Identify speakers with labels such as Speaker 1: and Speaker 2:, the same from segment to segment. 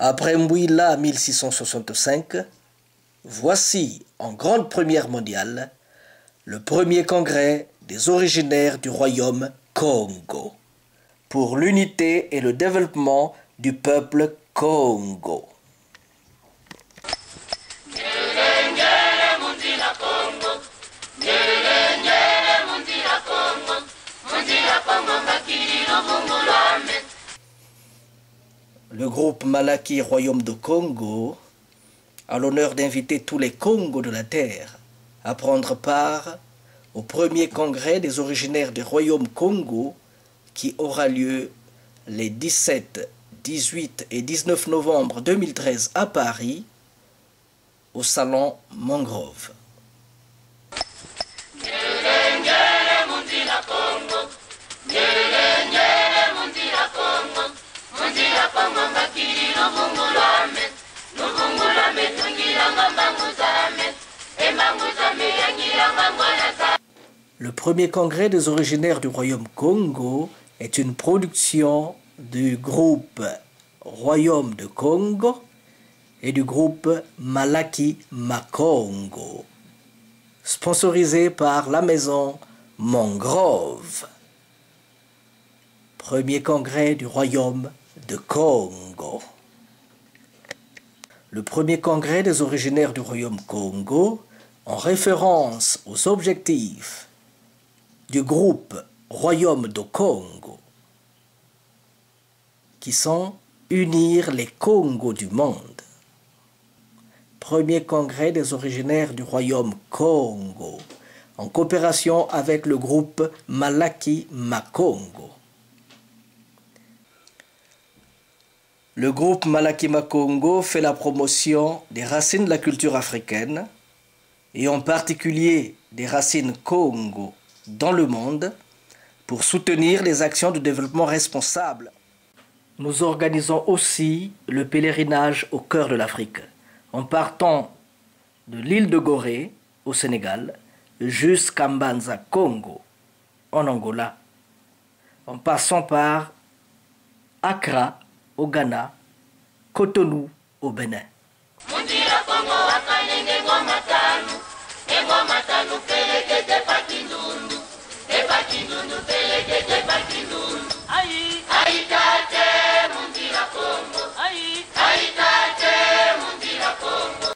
Speaker 1: Après Mbouila 1665, voici en grande première mondiale le premier congrès des originaires du royaume Congo pour l'unité et le développement du peuple Congo. Le groupe Malaki Royaume de Congo a l'honneur d'inviter tous les Congos de la Terre à prendre part au premier congrès des originaires du royaume Congo qui aura lieu les 17, 18 et 19 novembre 2013 à Paris au salon Mangrove. Le premier congrès des originaires du royaume Congo est une production du groupe Royaume de Congo et du groupe Malaki Makongo, sponsorisé par la maison Mangrove. Premier congrès du royaume de Congo. Le premier congrès des originaires du royaume Congo, en référence aux objectifs du groupe Royaume de Congo, qui sont unir les Congos du monde. Premier congrès des originaires du royaume Congo, en coopération avec le groupe Malaki Makongo. Le groupe Malaki Makongo fait la promotion des racines de la culture africaine et en particulier des racines Congo dans le monde pour soutenir les actions de développement responsable. Nous organisons aussi le pèlerinage au cœur de l'Afrique en partant de l'île de Gorée au Sénégal jusqu'à Mbanza, Congo, en Angola, en passant par Accra, au Ghana, Cotonou, au Bénin.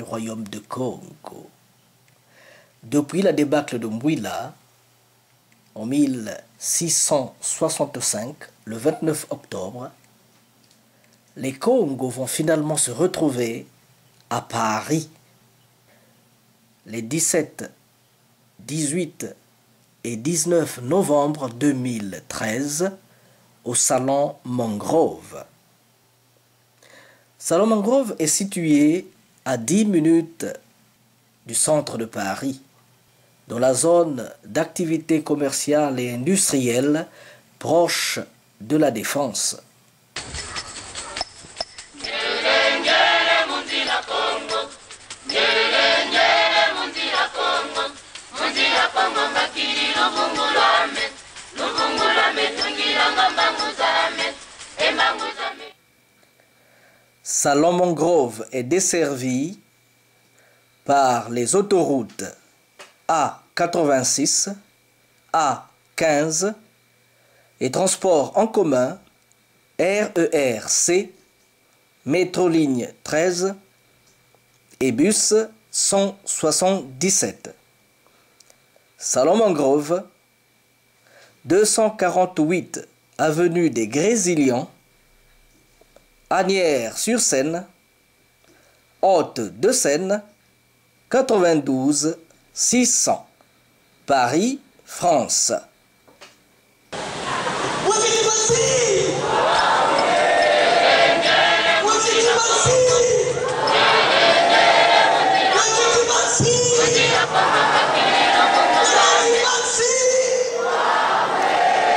Speaker 1: Le royaume de Congo. Depuis la débâcle de Mbouila, en 1665, le 29 octobre, les Congos vont finalement se retrouver à Paris les 17, 18 et 19 novembre 2013 au Salon Mangrove. Salon Mangrove est situé à 10 minutes du centre de Paris, dans la zone d'activité commerciale et industrielle proche de la Défense. Salon Mangrove est desservi par les autoroutes A86, A15 et transports en commun RERC, Métroligne 13 et bus 177. Salon Mangrove, 248 avenue des Grésilians, Asnières-sur-Seine, Haute-de-Seine, 92 600, Paris, France.
Speaker 2: What did you see?